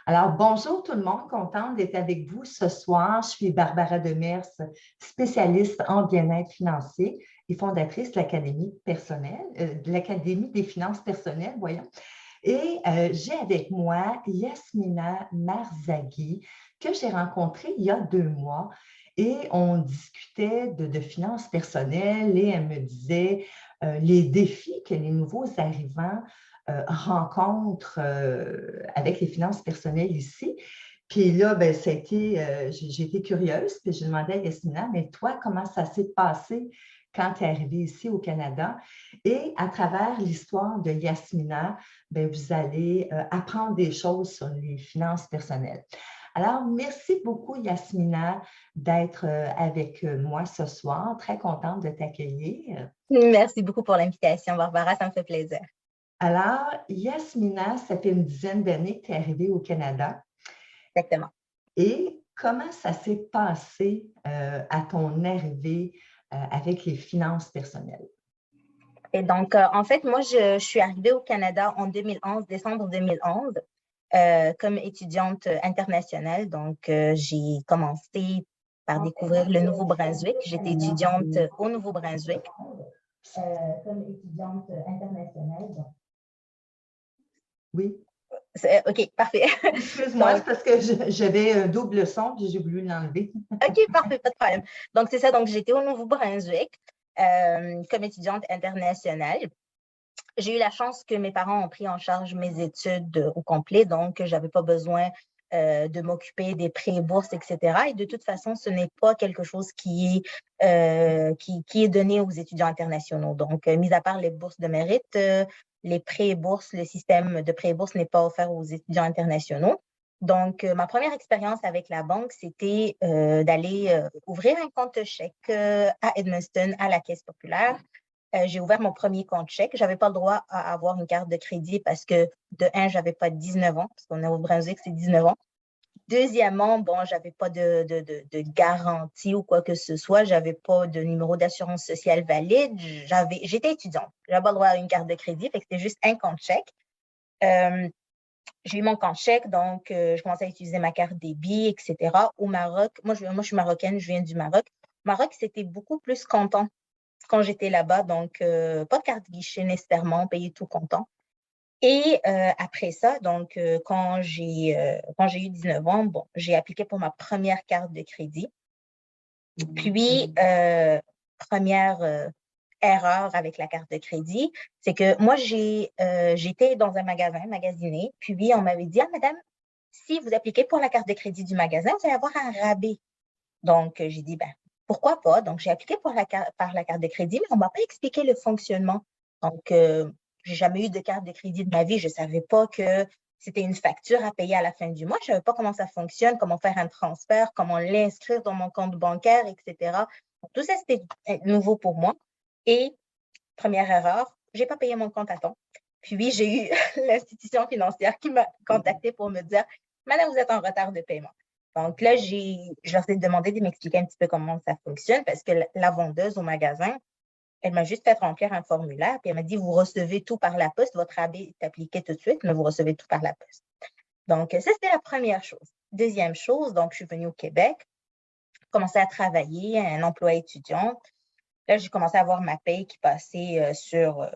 Alors, bonjour tout le monde, contente d'être avec vous ce soir. Je suis Barbara Demers, spécialiste en bien-être financier et fondatrice de l'Académie personnelle, de l'Académie des finances personnelles, voyons. Et j'ai avec moi Yasmina Marzaghi, que j'ai rencontrée il y a 2 mois. Et on discutait de finances personnelles et elle me disait les défis que les nouveaux arrivants rencontrent avec les finances personnelles ici. Puis là, ben, j'ai été curieuse, puis j'ai demandé à Yasmina, mais toi, comment ça s'est passé quand tu es arrivée ici au Canada? Et à travers l'histoire de Yasmina, ben, vous allez apprendre des choses sur les finances personnelles. Alors, merci beaucoup, Yasmina, d'être avec moi ce soir. Très contente de t'accueillir. Merci beaucoup pour l'invitation, Barbara, ça me fait plaisir. Alors, Yasmina, ça fait une dizaine d'années que tu es arrivée au Canada. Exactement. Et comment ça s'est passé à ton arrivée avec les finances personnelles? Et donc, en fait, moi, je suis arrivée au Canada en 2011, décembre 2011, comme étudiante internationale. Donc, j'ai commencé par découvrir le Nouveau-Brunswick. J'étais étudiante au Nouveau-Brunswick, comme étudiante internationale. Oui. OK, parfait. Excuse-moi, c'est parce que j'avais un double son puis j'ai voulu l'enlever. OK, parfait, pas de problème. Donc, c'est ça. Donc, j'étais au Nouveau-Brunswick comme étudiante internationale. J'ai eu la chance que mes parents ont pris en charge mes études au complet, donc je n'avais pas besoin de m'occuper des prêts, bourses, etc. Et de toute façon, ce n'est pas quelque chose qui est donné aux étudiants internationaux. Donc, mis à part les bourses de mérite, les prêts et bourses, le système de prêts et bourses n'est pas offert aux étudiants internationaux. Donc, ma première expérience avec la banque, c'était d'aller ouvrir un compte chèque à Edmundston, à la Caisse populaire. J'ai ouvert mon premier compte chèque. Je n'avais pas le droit à avoir une carte de crédit parce que, de un, je n'avais pas 19 ans, parce qu'on est au Brunswick, c'est 19 ans. Deuxièmement, bon, je n'avais pas de garantie ou quoi que ce soit. Je n'avais pas de numéro d'assurance sociale valide. J'étais étudiante. Je n'avais pas le droit à une carte de crédit, fait que c'était juste un compte chèque. J'ai eu mon compte chèque, donc je commençais à utiliser ma carte débit, etc. Au Maroc, moi, je suis marocaine, je viens du Maroc. Au Maroc, c'était beaucoup plus comptant quand j'étais là-bas, donc pas de carte guichet nécessairement, payé tout comptant. Et après ça, donc quand j'ai eu 19 ans, bon, j'ai appliqué pour ma première carte de crédit. Puis, première erreur avec la carte de crédit, c'est que moi, j'étais dans un magasiné, puis on m'avait dit, ah, madame, si vous appliquez pour la carte de crédit du magasin, vous allez avoir un rabais. Donc, j'ai dit, ben, pourquoi pas? Donc, j'ai appliqué par la carte de crédit, mais on ne m'a pas expliqué le fonctionnement. Donc, j'ai jamais eu de carte de crédit de ma vie. Je ne savais pas que c'était une facture à payer à la fin du mois. Je ne savais pas comment ça fonctionne, comment faire un transfert, comment l'inscrire dans mon compte bancaire, etc. Donc, tout ça, c'était nouveau pour moi. Et première erreur, je n'ai pas payé mon compte à temps. Puis, j'ai eu l'institution financière qui m'a contactée pour me dire, madame, vous êtes en retard de paiement. Donc là, je leur ai demandé de m'expliquer un petit peu comment ça fonctionne parce que la vendeuse au magasin, elle m'a juste fait remplir un formulaire puis elle m'a dit, vous recevez tout par la poste, votre rabais est appliqué tout de suite, mais vous recevez tout par la poste. Donc, ça, c'était la première chose. Deuxième chose, donc, je suis venue au Québec, commencé à travailler, un emploi étudiant. Là, j'ai commencé à voir ma paye qui passait sur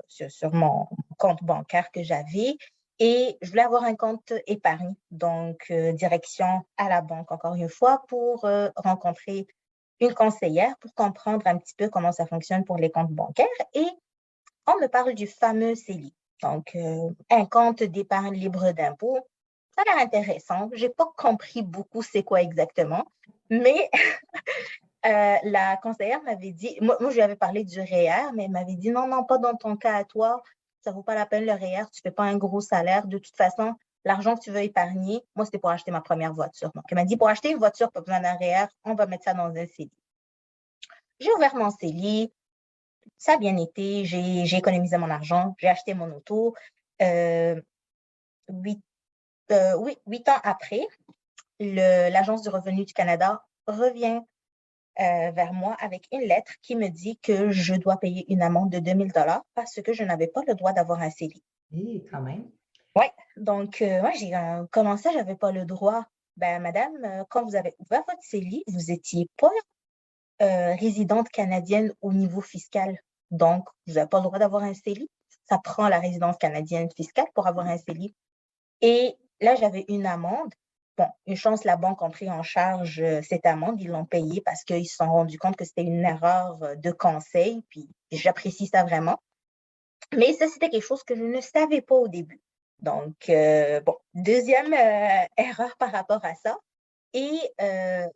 mon compte bancaire que j'avais et je voulais avoir un compte épargne, donc direction à la banque encore une fois pour rencontrer une conseillère pour comprendre un petit peu comment ça fonctionne pour les comptes bancaires et on me parle du fameux CELI, donc un compte d'épargne libre d'impôt. Ça a l'air intéressant. Je n'ai pas compris beaucoup c'est quoi exactement, mais la conseillère m'avait dit, moi je lui avais parlé du REER, mais elle m'avait dit non, non, pas dans ton cas à toi, ça ne vaut pas la peine le REER, tu ne fais pas un gros salaire. De toute façon, l'argent que tu veux épargner, moi c'était pour acheter ma première voiture. Donc elle m'a dit, pour acheter une voiture, pas besoin d'un REER, on va mettre ça dans un CELI. J'ai ouvert mon CELI, ça a bien été, j'ai économisé mon argent, j'ai acheté mon auto. 8 ans après, l'Agence du revenu du Canada revient vers moi avec une lettre qui me dit que je dois payer une amende de 2 000 $ parce que je n'avais pas le droit d'avoir un CELI. Oui, quand même. Oui, donc moi, comment ça, j'avais pas le droit? Ben, madame, quand vous avez ouvert votre CELI, vous n'étiez pas résidente canadienne au niveau fiscal. Donc, vous n'avez pas le droit d'avoir un CELI. Ça prend la résidence canadienne fiscale pour avoir un CELI. Et là, j'avais une amende. Bon, une chance, la banque a pris en charge cette amende. Ils l'ont payée parce qu'ils se sont rendus compte que c'était une erreur de conseil. Puis, j'apprécie ça vraiment. Mais ça, c'était quelque chose que je ne savais pas au début. Donc, bon, deuxième erreur par rapport à ça. Et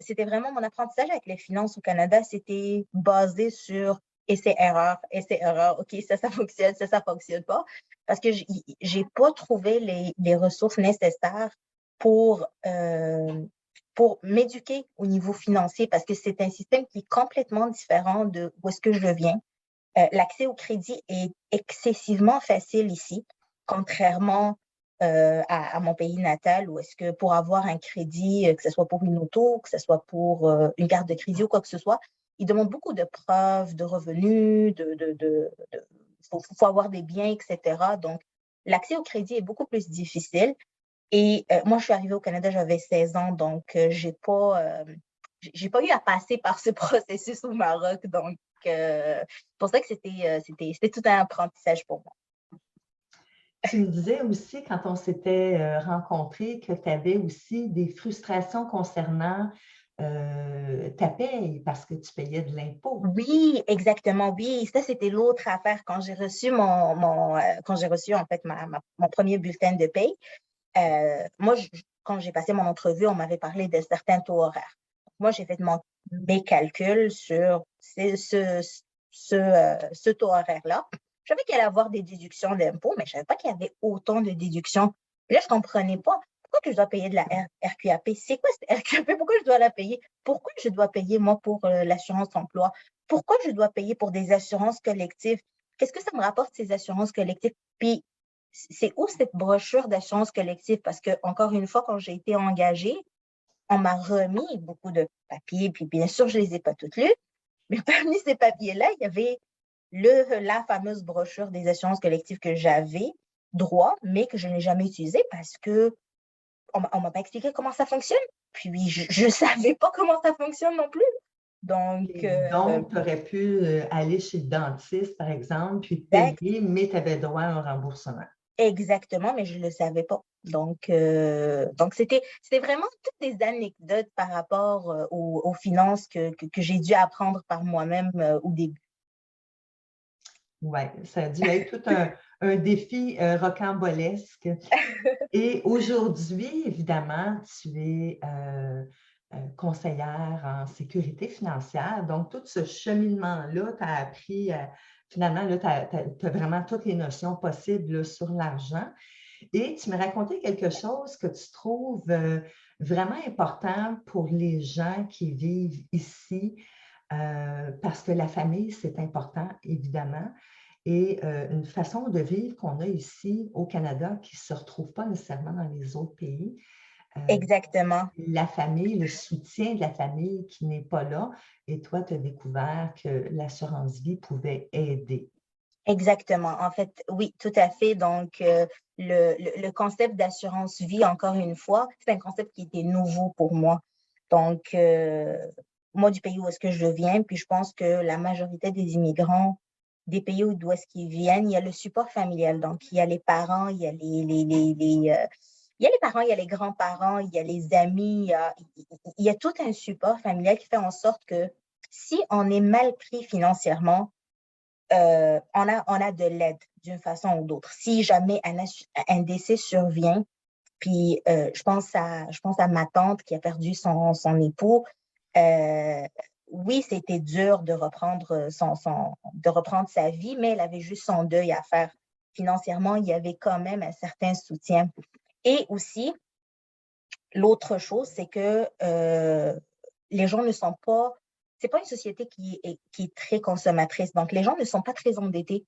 c'était vraiment mon apprentissage avec les finances au Canada, c'était basé sur essai-erreur. OK, ça fonctionne, ça fonctionne pas. Parce que j'ai pas trouvé les ressources nécessaires pour, pour m'éduquer au niveau financier parce que c'est un système qui est complètement différent de où est-ce que je viens. L'accès au crédit est excessivement facile ici, contrairement à mon pays natal, où est-ce que pour avoir un crédit, que ce soit pour une auto, que ce soit pour une carte de crédit ou quoi que ce soit, ils demandent beaucoup de preuves, de revenus, faut avoir des biens, etc. Donc, l'accès au crédit est beaucoup plus difficile. Et moi, je suis arrivée au Canada, j'avais 16 ans, donc j'ai pas eu à passer par ce processus au Maroc. Donc, c'est pour ça que c'était tout un apprentissage pour moi. Tu me disais aussi, quand on s'était rencontrés, que tu avais aussi des frustrations concernant ta paye parce que tu payais de l'impôt. Oui, exactement, oui. Ça, c'était l'autre affaire. Quand j'ai reçu quand j'ai reçu en fait mon premier bulletin de paye, moi, quand j'ai passé mon entrevue, on m'avait parlé de certains taux horaires. Moi, j'ai fait mes calculs sur ce taux horaire-là. Je savais qu'il allait avoir des déductions d'impôts, mais je ne savais pas qu'il y avait autant de déductions. Puis là, je ne comprenais pas. Pourquoi que je dois payer de la RQAP? C'est quoi cette RQAP? Pourquoi je dois la payer? Pourquoi je dois payer, moi, pour l'assurance emploi? Pourquoi je dois payer pour des assurances collectives? Qu'est-ce que ça me rapporte, ces assurances collectives? Puis, c'est où cette brochure d'assurance collective? Parce que, encore une fois, quand j'ai été engagée, on m'a remis beaucoup de papiers, puis bien sûr, je ne les ai pas toutes lues, mais parmi ces papiers-là, il y avait la fameuse brochure des assurances collectives que j'avais droit, mais que je n'ai jamais utilisée parce que on m'a pas expliqué comment ça fonctionne. Puis, je ne savais pas comment ça fonctionne non plus. Donc, Et donc, tu aurais pu aller chez le dentiste, par exemple, puis exact, payer, mais tu avais droit à un remboursement. exactement, mais je ne le savais pas. Donc c'était vraiment toutes des anecdotes par rapport aux finances que j'ai dû apprendre par moi-même au début. Oui, ça a dû être tout un défi rocambolesque. Et aujourd'hui, évidemment, tu es conseillère en sécurité financière. Donc, tout ce cheminement-là, tu as appris, finalement, tu as vraiment toutes les notions possibles là, sur l'argent. Et tu me racontais quelque chose que tu trouves vraiment important pour les gens qui vivent ici, parce que la famille, c'est important, évidemment. Et une façon de vivre qu'on a ici au Canada qui ne se retrouve pas nécessairement dans les autres pays. Euh, Exactement. la famille, le soutien de la famille qui n'est pas là. Et toi, tu as découvert que l'assurance vie pouvait aider. Exactement. En fait, oui, tout à fait. Donc, le concept d'assurance vie, encore une fois, c'est un concept qui était nouveau pour moi. Donc, moi, du pays où est-ce que je viens, puis je pense que la majorité des immigrants des pays d'où est-ce qu'ils viennent, il y a le support familial. Donc, il y a les parents, il y a il y a les parents, il y a les grands-parents, il y a les amis, il y a tout un support familial qui fait en sorte que si on est mal pris financièrement, on a de l'aide d'une façon ou d'autre. Si jamais un décès survient, puis je pense à ma tante qui a perdu son époux. Euh, oui, c'était dur de reprendre de reprendre sa vie, mais elle avait juste son deuil à faire. Financièrement, il y avait quand même un certain soutien. Et aussi, l'autre chose, c'est que les gens ne sont pas, c'est pas une société qui est très consommatrice. Donc, les gens ne sont pas très endettés.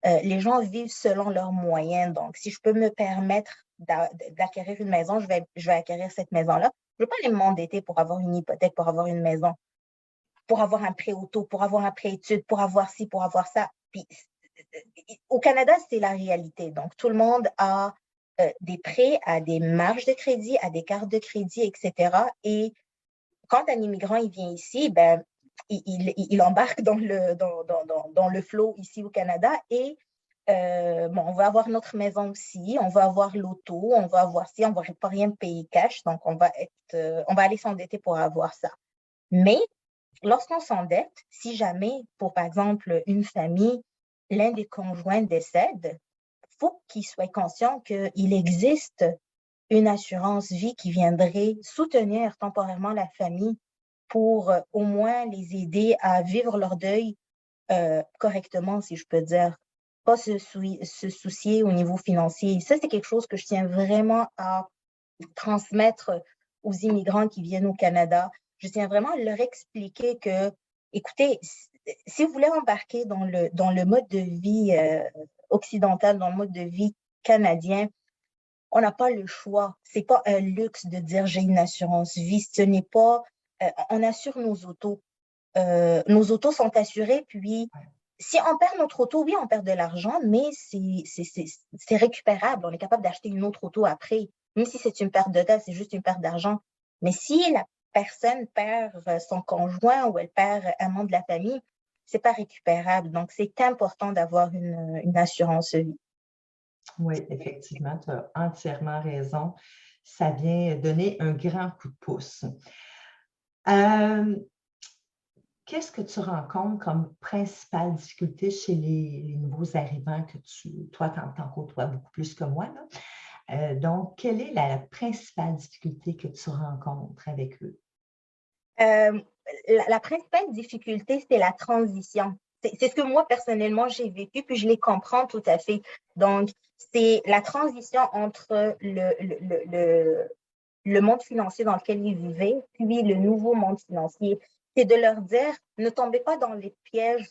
Les gens vivent selon leurs moyens. Donc, si je peux me permettre d'acquérir une maison, je vais acquérir cette maison-là. Je ne veux pas aller m'endetter pour avoir une hypothèque, pour avoir une maison, pour avoir un prêt auto, pour avoir un prêt études, pour avoir ci, pour avoir ça. Puis, au Canada, c'est la réalité. Donc, tout le monde a des prêts à des marges de crédit, à des cartes de crédit, etc. Et quand un immigrant il vient ici, ben, il embarque dans le flot ici au Canada et bon, on va avoir notre maison aussi, on va avoir l'auto, on va avoir ci, on va pas rien payer cash, donc on va aller s'endetter pour avoir ça. Mais lorsqu'on s'endette, si jamais, pour par exemple une famille, l'un des conjoints décède, il faut qu'il soit conscient qu'il existe une assurance vie qui viendrait soutenir temporairement la famille pour au moins les aider à vivre leur deuil correctement, si je peux dire. Pas se soucier au niveau financier. Ça, c'est quelque chose que je tiens vraiment à transmettre aux immigrants qui viennent au Canada. Je tiens vraiment à leur expliquer que, écoutez, si vous voulez embarquer dans le mode de vie occidental, dans le mode de vie canadien, on n'a pas le choix. C'est pas un luxe de dire j'ai une assurance vie. Ce n'est pas, on assure nos autos. Nos autos sont assurées, puis si on perd notre auto, oui, on perd de l'argent, mais c'est récupérable. On est capable d'acheter une autre auto après. Même si c'est une perte de temps, c'est juste une perte d'argent. Mais si la personne perd son conjoint ou elle perd un membre de la famille, c'est pas récupérable. Donc, c'est important d'avoir une assurance vie. Oui, effectivement, tu as entièrement raison. Ça vient donner un grand coup de pouce. Qu'est-ce que tu rencontres comme principale difficulté chez les nouveaux arrivants que toi, tu en côtoies beaucoup plus que moi, là? Donc, quelle est la principale difficulté que tu rencontres avec eux? La principale difficulté, c'est la transition. C'est ce que moi, personnellement, j'ai vécu, puis je les comprends tout à fait. Donc, c'est la transition entre le monde financier dans lequel ils vivaient, puis le nouveau monde financier. C'est de leur dire, ne tombez pas dans les pièges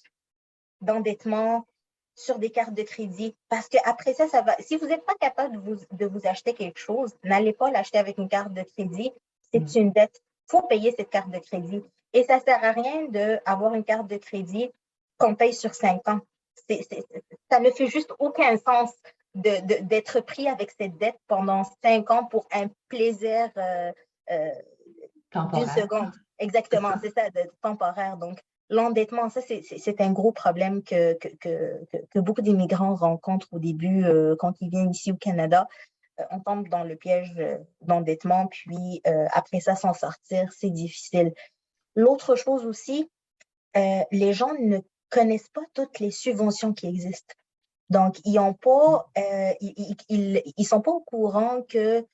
d'endettement sur des cartes de crédit, parce qu'après ça, ça va. Si vous n'êtes pas capable de vous acheter quelque chose, n'allez pas l'acheter avec une carte de crédit. C'est une dette. Il faut payer cette carte de crédit. Et ça ne sert à rien d'avoir une carte de crédit qu'on paye sur 5 ans. Ça ne fait juste aucun sens d'être pris avec cette dette pendant 5 ans pour un plaisir d'une seconde. Exactement, c'est ça, temporaire. Donc, l'endettement, ça, c'est un gros problème que beaucoup d'immigrants rencontrent au début quand ils viennent ici au Canada. On tombe dans le piège d'endettement, puis après ça, s'en sortir, c'est difficile. L'autre chose aussi, les gens ne connaissent pas toutes les subventions qui existent. Donc, ils ont pas, ils sont pas au courant que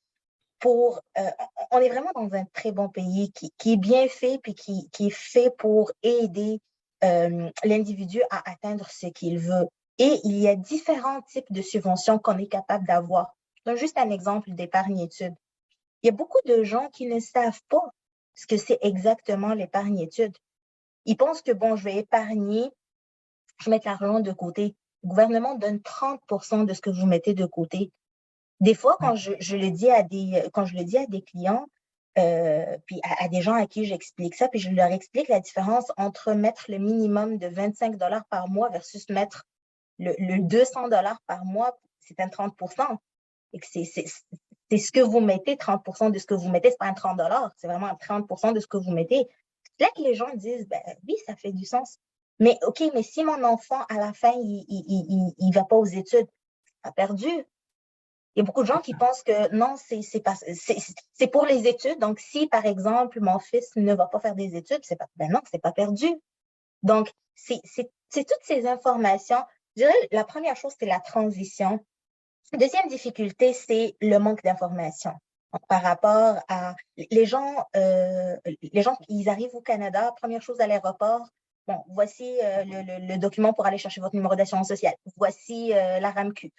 on est vraiment dans un très bon pays qui est bien fait puis qui est fait pour aider l'individu à atteindre ce qu'il veut. Et il y a différents types de subventions qu'on est capable d'avoir. Donc, juste un exemple d'épargne-études. Il y a beaucoup de gens qui ne savent pas ce que c'est exactement l'épargne-études. Ils pensent que, bon, je vais épargner, je vais mettre l'argent de côté. Le gouvernement donne 30% de ce que vous mettez de côté. Des fois, quand je le dis à des clients, puis à des gens à qui j'explique ça, puis je leur explique la différence entre mettre le minimum de 25 par mois versus mettre le 200 par mois, c'est un 30%. Et que c'est ce que vous mettez, 30% de ce que vous mettez, c'est pas un 30 c'est vraiment un 30% de ce que vous mettez. Là que les gens disent, ben oui, ça fait du sens. Mais OK, mais si mon enfant, à la fin, il va pas aux études, il a perdu. Il y a beaucoup de gens qui pensent que non, c'est pour les études. Donc, si, par exemple, mon fils ne va pas faire des études, ben non, c'est pas perdu. Donc, c'est toutes ces informations. Je dirais, la première chose, c'est la transition. Deuxième difficulté, c'est le manque d'informations. Par rapport à les gens, ils arrivent au Canada, première chose à l'aéroport, bon, voici le document pour aller chercher votre numéro d'assurance sociale. Voici la RAMQ.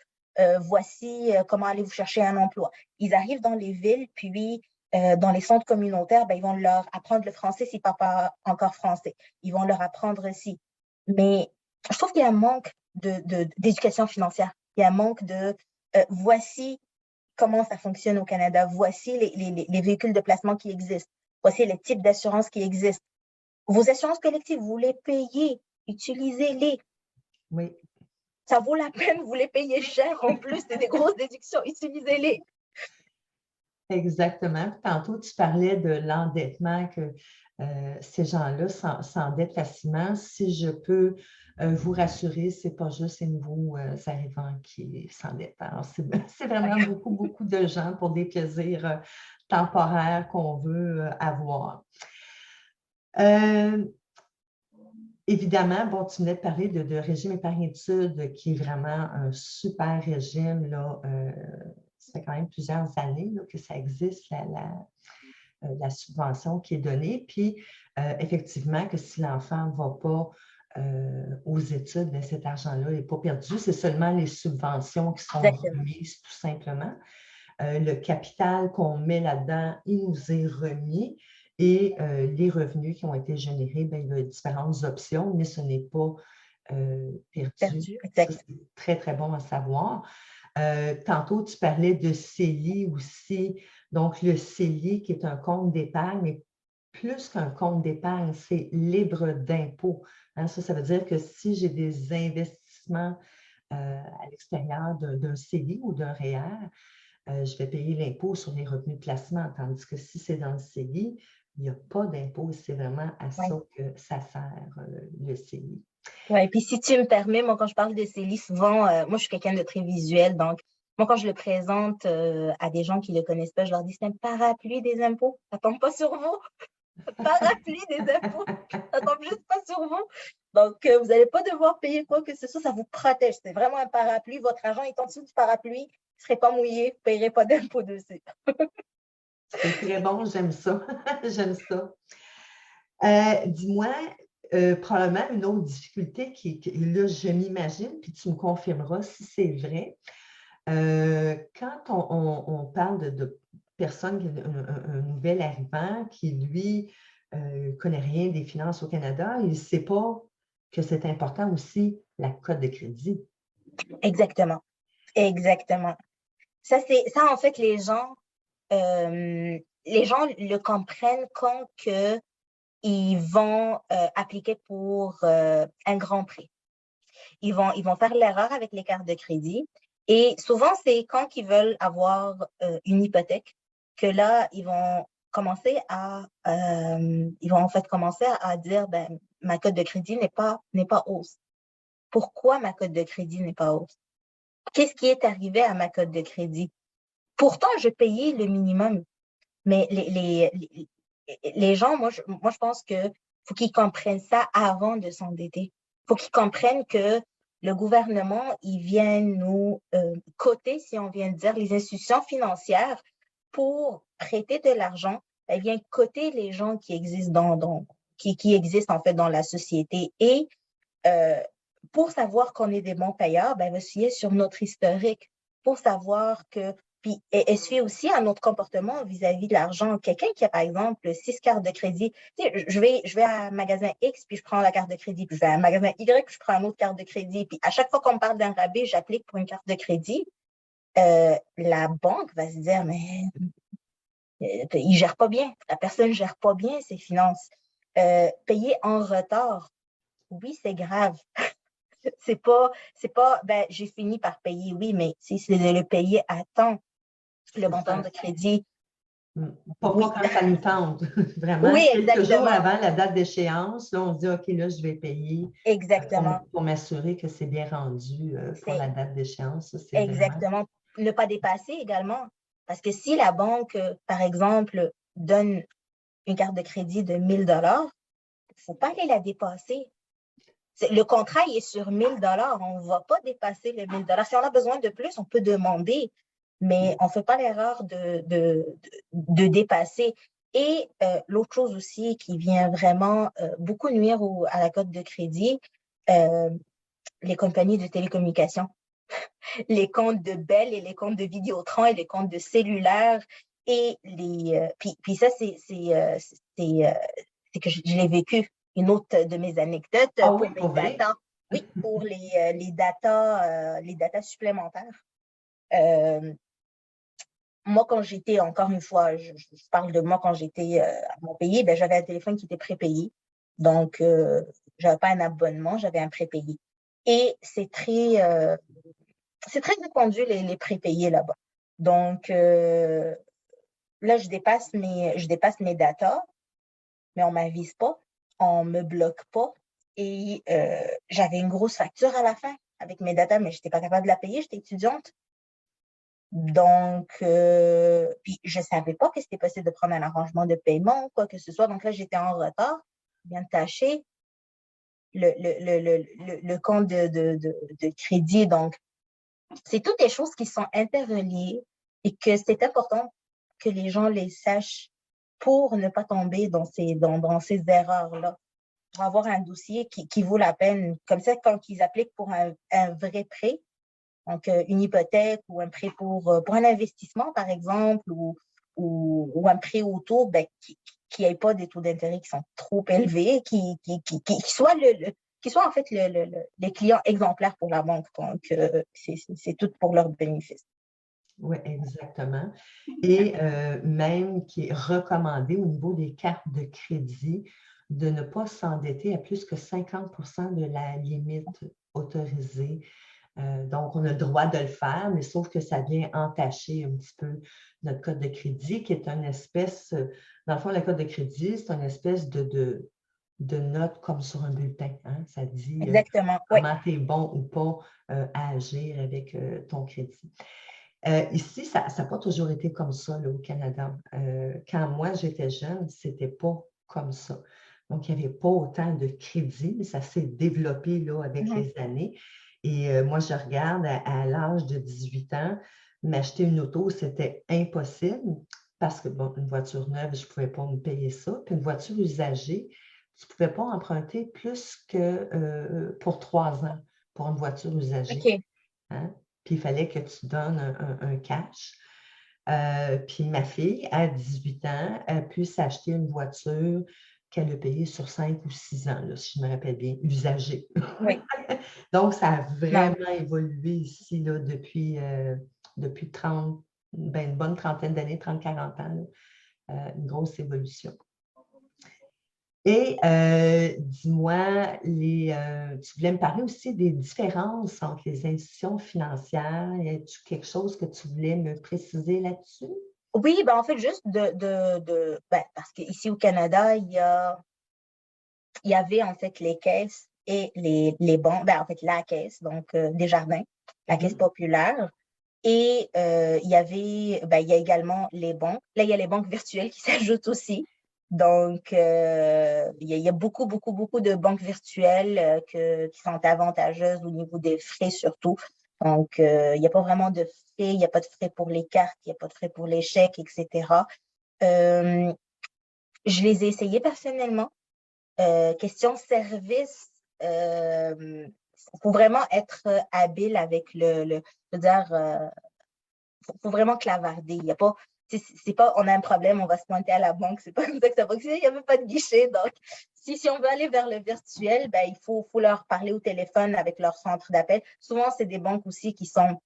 Voici comment aller vous chercher un emploi. Ils arrivent dans les villes, puis dans les centres communautaires, ben, ils vont leur apprendre le français s'ils ne parlent pas encore français. Ils vont leur apprendre aussi. Mais je trouve qu'il y a un manque d'éducation financière. Il y a un manque de voici comment ça fonctionne au Canada. Voici les véhicules de placement qui existent. Voici les types d'assurances qui existent. Vos assurances collectives, vous les payez. Utilisez-les. Oui. Ça vaut la peine, vous les payez cher en plus, c'est des grosses déductions, utilisez-les. Exactement. Puis tantôt, tu parlais de l'endettement, que ces gens-là s'endettent facilement. Si je peux vous rassurer, ce n'est pas juste les nouveaux arrivants qui s'endettent. Alors, c'est vraiment beaucoup, beaucoup de gens pour des plaisirs temporaires qu'on veut avoir. Évidemment, bon, tu venais de parler de régime épargne-études, qui est vraiment un super régime, là. Ça fait quand même plusieurs années là, que ça existe, la subvention qui est donnée. Puis, effectivement, que si l'enfant ne va pas aux études, bien, cet argent-là n'est pas perdu. C'est seulement les subventions qui sont remises, tout simplement. Le capital qu'on met là-dedans, il nous est remis. Et les revenus qui ont été générés, bien, il y a différentes options, mais ce n'est pas perdu. C'est très, très bon à savoir. Tantôt, tu parlais de CELI aussi. Donc, le CELI, qui est un compte d'épargne, mais plus qu'un compte d'épargne, c'est libre d'impôt. Hein, ça veut dire que si j'ai des investissements à l'extérieur d'un CELI ou d'un REER, je vais payer l'impôt sur les revenus de placement, tandis que si c'est dans le CELI, il n'y a pas d'impôt. C'est vraiment à ça que ça sert, le CELI. Oui, puis si tu me permets, moi, quand je parle de CELI, souvent, moi, je suis quelqu'un de très visuel. Donc, moi, quand je le présente à des gens qui ne le connaissent pas, je leur dis, c'est un parapluie des impôts. Ça ne tombe pas sur vous. Parapluie des impôts. Ça ne tombe juste pas sur vous. Donc, vous n'allez pas devoir payer quoi que ce soit. Ça vous protège. C'est vraiment un parapluie. Votre argent est en dessous du parapluie. Il ne serait pas mouillé. Vous ne payerez pas d'impôts dessus. C'est très bon. J'aime ça. J'aime ça. Dis-moi, probablement une autre difficulté là, je m'imagine, puis tu me confirmeras si c'est vrai. Quand on parle de personnes, un nouvel arrivant qui, lui, ne connaît rien des finances au Canada, il ne sait pas que c'est important aussi la cote de crédit. Exactement. Exactement. Ça, en fait, les gens le comprennent quand ils vont appliquer pour un grand prix. Ils vont faire l'erreur avec les cartes de crédit. Et souvent, c'est quand ils veulent avoir une hypothèque que là, ils vont commencer à dire, ben, ma cote de crédit n'est pas hausse. Pourquoi ma cote de crédit n'est pas hausse? Qu'est-ce qui est arrivé à ma cote de crédit? Pourtant, je payais le minimum. Mais les gens, moi, je pense que faut qu'ils comprennent ça avant de s'endetter. Faut qu'ils comprennent que le gouvernement, il vient nous coter, si on vient de dire, les institutions financières pour prêter de l'argent. Elle vient coter les gens qui existent qui existent en fait dans la société. Et pour savoir qu'on est des bons payeurs, ben, elle va se fier sur notre historique pour savoir que puis, elle se fait aussi à notre comportement vis-à-vis de l'argent. Quelqu'un qui a, par exemple, 6 cartes de crédit, tu sais, je vais à un magasin X, puis je prends la carte de crédit, puis je vais à un magasin Y, puis je prends une autre carte de crédit. Puis, à chaque fois qu'on me parle d'un rabais, j'applique pour une carte de crédit. La banque va se dire, mais il ne gère pas bien. La personne ne gère pas bien ses finances. Payer en retard, oui, c'est grave. C'est pas, ben, j'ai fini par payer, oui, mais si c'est de le payer à temps, le montant de crédit. Pas quand ça nous tente. Vraiment, oui, quelques jours avant la date d'échéance, là, on se dit, OK, là, je vais payer pour m'assurer que c'est bien rendu pour la date d'échéance. Exactement. Ne pas dépasser également. Parce que si la banque, par exemple, donne une carte de crédit de 1 000 $, il ne faut pas aller la dépasser. Le contrat il est sur 1 000 $. On ne va pas dépasser le 1 000 $. Si on a besoin de plus, on peut demander, mais on ne fait pas l'erreur de dépasser. Et l'autre chose aussi qui vient vraiment beaucoup nuire à la cote de crédit, les compagnies de télécommunications, les comptes de Bell et les comptes de Vidéotron et les comptes de cellulaire. Et puis ça, c'est que je l'ai vécu. Une autre de mes anecdotes pour mes data. Oui, pour les data supplémentaires. Moi, quand j'étais, encore une fois, je parle de moi quand j'étais à mon pays, ben, j'avais un téléphone qui était prépayé. Donc, je n'avais pas un abonnement, j'avais un prépayé. Et c'est très répandu les prépayés là-bas. Donc, là, je dépasse mes datas, mais on ne m'avise pas, on ne me bloque pas. Et j'avais une grosse facture à la fin avec mes datas, mais je n'étais pas capable de la payer, j'étais étudiante. Donc, puis je ne savais pas que c'était possible de prendre un arrangement de paiement ou quoi que ce soit. Donc là, j'étais en retard. Je viens de tâcher le compte de crédit. Donc, c'est toutes des choses qui sont interreliées et que c'est important que les gens les sachent pour ne pas tomber dans ces erreurs-là, pour avoir un dossier qui vaut la peine. Comme ça, quand ils appliquent pour un vrai prêt, donc une hypothèque ou un prêt pour un investissement, par exemple, ou un prêt auto, ben, qui n'ait pas des taux d'intérêt qui sont trop élevés, qui soit en fait les clients exemplaires pour la banque. Donc, c'est tout pour leur bénéfice. Oui, exactement. Et même qui est recommandé au niveau des cartes de crédit de ne pas s'endetter à plus que 50 de la limite autorisée. Donc, on a le droit de le faire, mais sauf que ça vient entacher un petit peu notre code de crédit, qui est une espèce, dans le fond, le code de crédit, c'est une espèce de note comme sur un bulletin. Hein? Ça dit Exactement, comment tu es bon ou pas à agir avec ton crédit. Ici, ça n'a pas toujours été comme ça là, au Canada. Quand moi, j'étais jeune, ce n'était pas comme ça. Donc, il n'y avait pas autant de crédit, mais ça s'est développé là, avec les années. Et moi, je regarde à l'âge de 18 ans, m'acheter une auto, c'était impossible parce que, bon, une voiture neuve, je ne pouvais pas me payer ça. Puis une voiture usagée, tu ne pouvais pas emprunter plus que pour 3 ans pour une voiture usagée. OK. Hein? Puis il fallait que tu donnes un cash. Puis ma fille, à 18 ans, a pu s'acheter une voiture qu'elle a payée sur 5 ou 6 ans, là, si je me rappelle bien, usagée. Oui. Donc, ça a Non. vraiment évolué ici là, depuis 30, ben, une bonne trentaine d'années, 30-40 ans, là, une grosse évolution. Et dis-moi, tu voulais me parler aussi des différences entre les institutions financières. Y a-t-il quelque chose que tu voulais me préciser là-dessus? Oui, ben en fait, juste ben, parce qu'ici au Canada, il y avait en fait les caisses et les banques, ben, en fait la caisse, donc Desjardins, la caisse populaire. Et il y a également les banques. Là, il y a les banques virtuelles qui s'ajoutent aussi. Donc, il y a beaucoup, beaucoup, beaucoup de banques virtuelles qui sont avantageuses au niveau des frais surtout. Donc, il n'y a pas vraiment de frais, il n'y a pas de frais pour les cartes, il n'y a pas de frais pour les chèques, etc. Je les ai essayés personnellement. Question service, il faut vraiment être habile avec je veux dire, faut vraiment clavarder. Il y a pas, c'est pas, on a un problème, on va se pointer à la banque. C'est pas comme ça que ça fonctionne. Il n'y a même pas de guichet. Donc, si on veut aller vers le virtuel, ben, il faut leur parler au téléphone avec leur centre d'appel. Souvent, c'est des banques aussi qui sont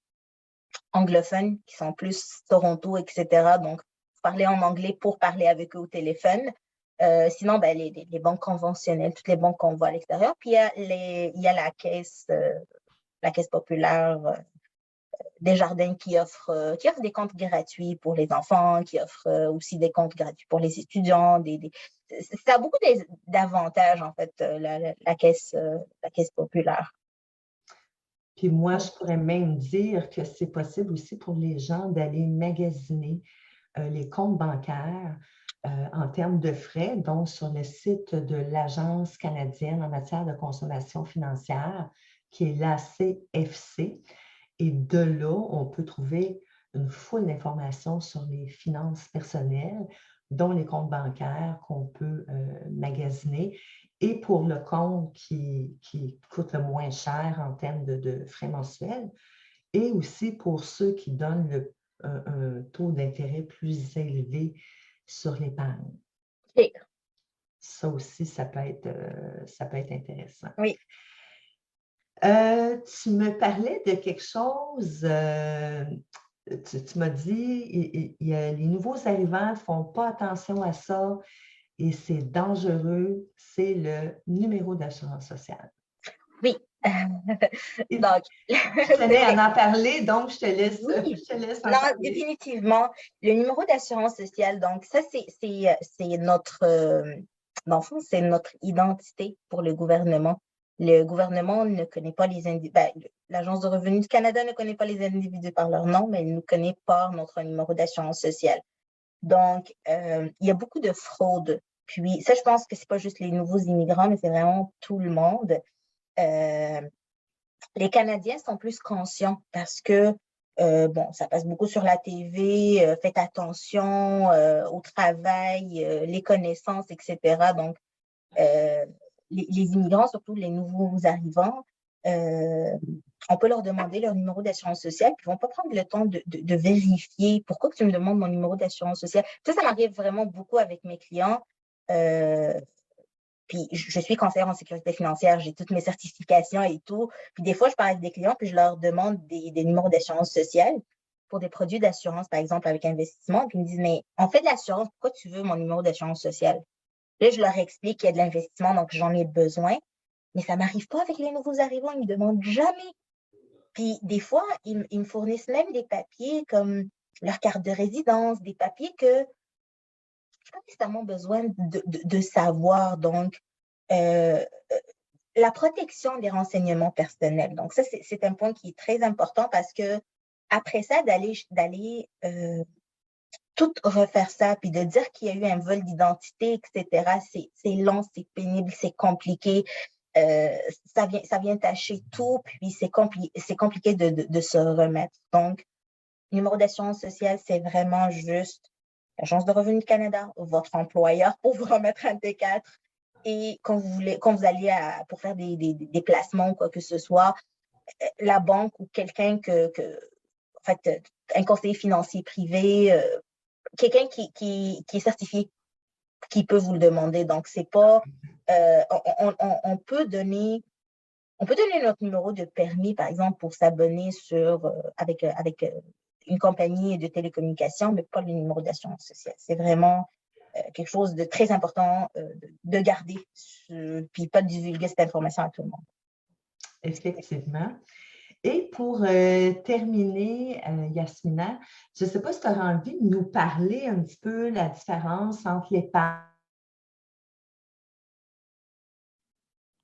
anglophones, qui sont plus Toronto, etc. Donc, parler en anglais pour parler avec eux au téléphone. Sinon, ben, les banques conventionnelles, toutes les banques qu'on voit à l'extérieur. Puis, il y a la caisse populaire Desjardins qui offre des comptes gratuits pour les enfants, qui offre aussi des comptes gratuits pour les étudiants. Ça a beaucoup d'avantages, en fait, la caisse populaire. Puis moi, je pourrais même dire que c'est possible aussi pour les gens d'aller magasiner les comptes bancaires en termes de frais, donc sur le site de l'Agence canadienne en matière de consommation financière, qui est l'ACFC. Et de là, on peut trouver une foule d'informations sur les finances personnelles, dont les comptes bancaires qu'on peut magasiner. Et pour le compte qui coûte le moins cher en termes de frais mensuels, et aussi pour ceux qui donnent un taux d'intérêt plus élevé sur l'épargne. Okay. Ça aussi, ça peut être intéressant. Oui. Tu me parlais de quelque chose, tu m'as dit, les nouveaux arrivants ne font pas attention à ça et c'est dangereux, c'est le numéro d'assurance sociale. Oui, Et Donc, je c'est tenais à vrai. en parler, donc Oui, je te laisse en non, parler. définitivement. Le numéro d'assurance sociale, donc ça, c'est notre, dans le fond, c'est notre identité pour le gouvernement. Le gouvernement ne connaît pas les individus, l'Agence de revenus du Canada ne connaît pas les individus par leur nom, mais elle nous connaît par notre numéro d'assurance sociale. Donc, il y a beaucoup de fraude. Puis, ça, je pense que c'est pas juste les nouveaux immigrants, mais c'est vraiment tout le monde. Euh, les Canadiens sont plus conscients parce que, bon, ça passe beaucoup sur la TV, faites attention au travail, les connaissances, etc. Donc, euh, les immigrants, surtout les nouveaux arrivants, euh, on peut leur demander leur numéro d'assurance sociale, puis ils ne vont pas prendre le temps de vérifier pourquoi que tu me demandes mon numéro d'assurance sociale. Ça m'arrive vraiment beaucoup avec mes clients. Euh, Puis je suis conseillère en sécurité financière, j'ai toutes mes certifications et tout. Puis des fois, je parle avec des clients, puis je leur demande des numéros d'assurance sociale pour des produits d'assurance, par exemple, avec investissement. Puis ils me disent, mais on fait de l'assurance, pourquoi tu veux mon numéro d'assurance sociale? Là, je leur explique qu'il y a de l'investissement, donc j'en ai besoin. Mais ça m'arrive pas avec les nouveaux arrivants, ils me demandent jamais. Puis des fois, ils me fournissent même des papiers comme leur carte de résidence, des papiers que je n'ai pas nécessairement besoin de savoir. Donc, euh, la protection des renseignements personnels. Donc, ça, c'est un point qui est très important parce que après ça, d'aller tout refaire ça, puis de dire qu'il y a eu un vol d'identité, etc., c'est long, c'est pénible, c'est compliqué. Euh, ça vient tâcher tout, puis c'est compliqué de se remettre. Donc, numéro d'assurance sociale, c'est vraiment juste l'Agence de revenus du Canada, votre employeur pour vous remettre un T4. Et quand vous allez pour faire des placements ou quoi que ce soit, la banque ou quelqu'un en fait, un conseiller financier privé, quelqu'un qui est certifié, qui peut vous le demander. Donc, c'est pas, on on peut donner notre numéro de permis, par exemple, pour s'abonner avec une compagnie de télécommunications, mais pas le numéro d'assurance sociale. C'est vraiment quelque chose de très important de garder, puis pas de divulguer cette information à tout le monde. Effectivement. Et pour terminer, Yasmina, je ne sais pas si tu auras envie de nous parler un petit peu la différence entre l'épargne,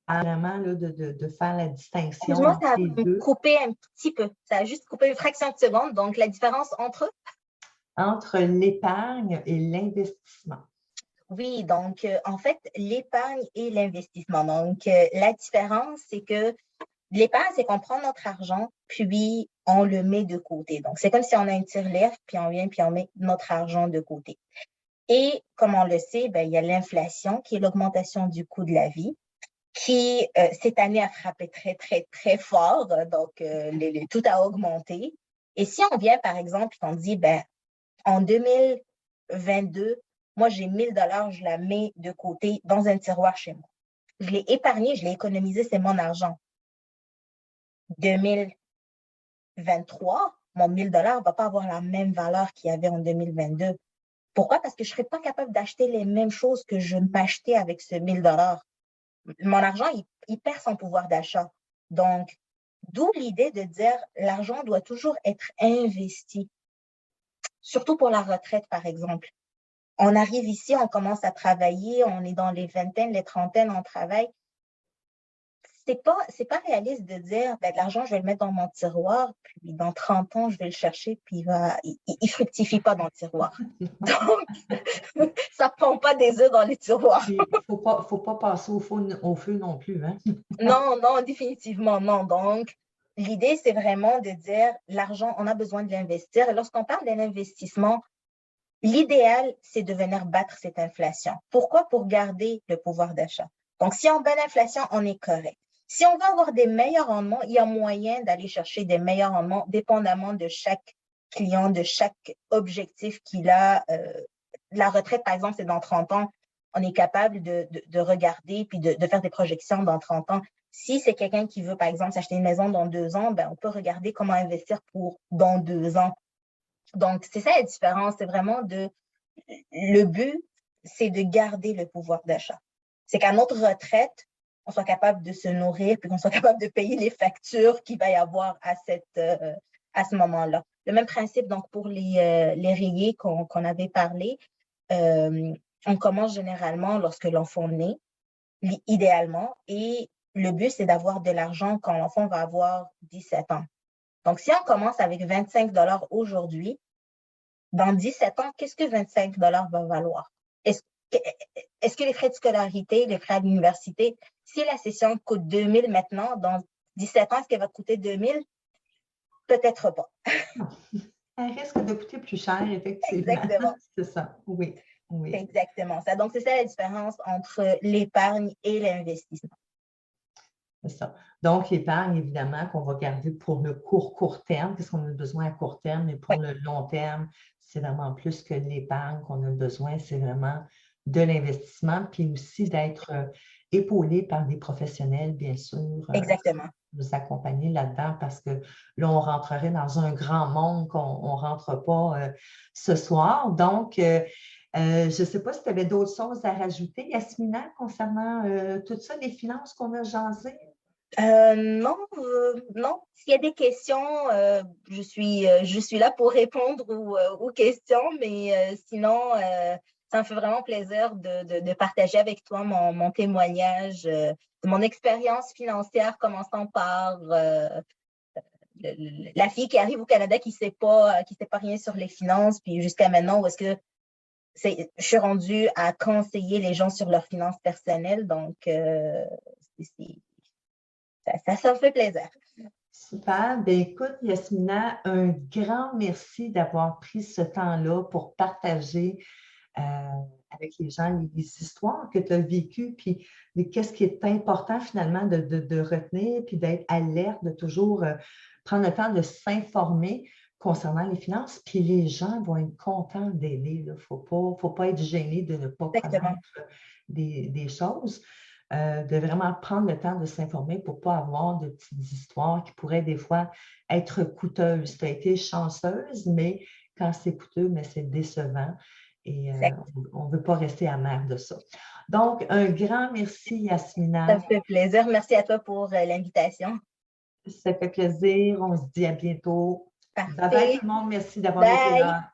vraiment là, de faire la distinction Excuse-moi, entre ça a les deux, coupé un petit peu. Ça a juste coupé une fraction de seconde. Donc, la différence entre. entre l'épargne et l'investissement. Oui, donc, en fait, l'épargne et l'investissement. Donc, la différence, c'est que l'épargne, c'est qu'on prend notre argent, puis on le met de côté. Donc, c'est comme si on a une tirelire, puis on vient, puis on met notre argent de côté. Et comme on le sait, ben, il y a l'inflation, qui est l'augmentation du coût de la vie, qui, cette année, a frappé très, très, très fort. Donc, tout a augmenté. Et si on vient, par exemple, et qu'on dit, ben, en 2022, moi, j'ai 1000 $, je la mets de côté dans un tiroir chez moi. Je l'ai épargné, je l'ai économisé, c'est mon argent. 2023, mon 1000 $ ne va pas avoir la même valeur qu'il y avait en 2022. Pourquoi? Parce que je ne serais pas capable d'acheter les mêmes choses que je m'achetais avec ce 1000 $. Mon argent, il perd son pouvoir d'achat. Donc, d'où l'idée de dire l'argent doit toujours être investi, surtout pour la retraite, par exemple. On arrive ici, on commence à travailler, on est dans les vingtaines, les trentaines, on travaille. C'est pas réaliste de dire, ben, de l'argent, je vais le mettre dans mon tiroir, puis dans 30 ans, je vais le chercher, puis il fructifie pas dans le tiroir. Donc, ça prend pas des œufs dans les tiroirs. Puis, il ne faut pas passer au feu non plus, hein? Non, non, définitivement non. Donc, l'idée, c'est vraiment de dire, l'argent, on a besoin de l'investir. Et lorsqu'on parle d'un investissement, l'idéal, c'est de venir battre cette inflation. Pourquoi? Pour garder le pouvoir d'achat. Donc, si on bat l'inflation, on est correct. Si on veut avoir des meilleurs rendements, il y a moyen d'aller chercher des meilleurs rendements, dépendamment de chaque client, de chaque objectif qu'il a. La retraite, par exemple, c'est dans 30 ans. On est capable de regarder puis de faire des projections dans 30 ans. Si c'est quelqu'un qui veut, par exemple, s'acheter une maison dans 2 ans, ben, on peut regarder comment investir pour dans 2 ans. Donc, c'est ça la différence. C'est vraiment le but, c'est de garder le pouvoir d'achat. C'est qu'à notre retraite, on soit capable de se nourrir, puis qu'on soit capable de payer les factures qu'il va y avoir à ce moment-là. Le même principe, donc, pour les rayés qu'on avait parlé, on commence généralement lorsque l'enfant naît, idéalement, et le but, c'est d'avoir de l'argent quand l'enfant va avoir 17 ans. Donc, si on commence avec 25 aujourd'hui, dans 17 ans, qu'est-ce que 25 va valoir? Est-ce que les frais de scolarité, les frais à l'université, si la session coûte 2000 maintenant, dans 17 ans, est-ce qu'elle va coûter 2000? Peut-être pas. Elle risque de coûter plus cher, effectivement. Exactement. C'est ça, oui. C'est exactement ça. Donc, c'est ça la différence entre l'épargne et l'investissement. C'est ça. Donc, l'épargne, évidemment, qu'on va garder pour le court terme, puisqu'on a besoin à court terme, mais pour le long terme, c'est vraiment plus que l'épargne qu'on a besoin, c'est vraiment de l'investissement, puis aussi d'être épaulé par des professionnels, bien sûr. Exactement. Nous accompagner là-dedans parce que là, on rentrerait dans un grand monde qu'on ne rentre pas ce soir. Donc, je ne sais pas si tu avais d'autres choses à rajouter, Yasmina, concernant tout ça, les finances qu'on a jasées. Non. S'il y a des questions, je suis là pour répondre aux questions, mais sinon, ça me fait vraiment plaisir de partager avec toi mon témoignage de mon expérience financière, commençant par la fille qui arrive au Canada qui sait pas rien sur les finances, puis jusqu'à maintenant où est-ce que je suis rendue à conseiller les gens sur leurs finances personnelles. Donc, ça me fait plaisir. Super. Bien, écoute, Yasmina, un grand merci d'avoir pris ce temps-là pour partager avec les gens les histoires que tu as vécues, puis qu'est-ce qui est important finalement de retenir, puis d'être alerte, de toujours prendre le temps de s'informer concernant les finances, puis les gens vont être contents d'aider. Il ne faut pas être gêné de ne pas connaître des choses. De vraiment prendre le temps de s'informer pour ne pas avoir de petites histoires qui pourraient des fois être coûteuses. Tu as été chanceuse, mais quand c'est coûteux, mais c'est décevant et on ne veut pas rester amer de ça. Donc, un grand merci, Yasmina. Ça me fait plaisir. Merci à toi pour l'invitation. Ça fait plaisir. On se dit à bientôt. Parfait. Bye bye tout le monde. Merci d'avoir été là.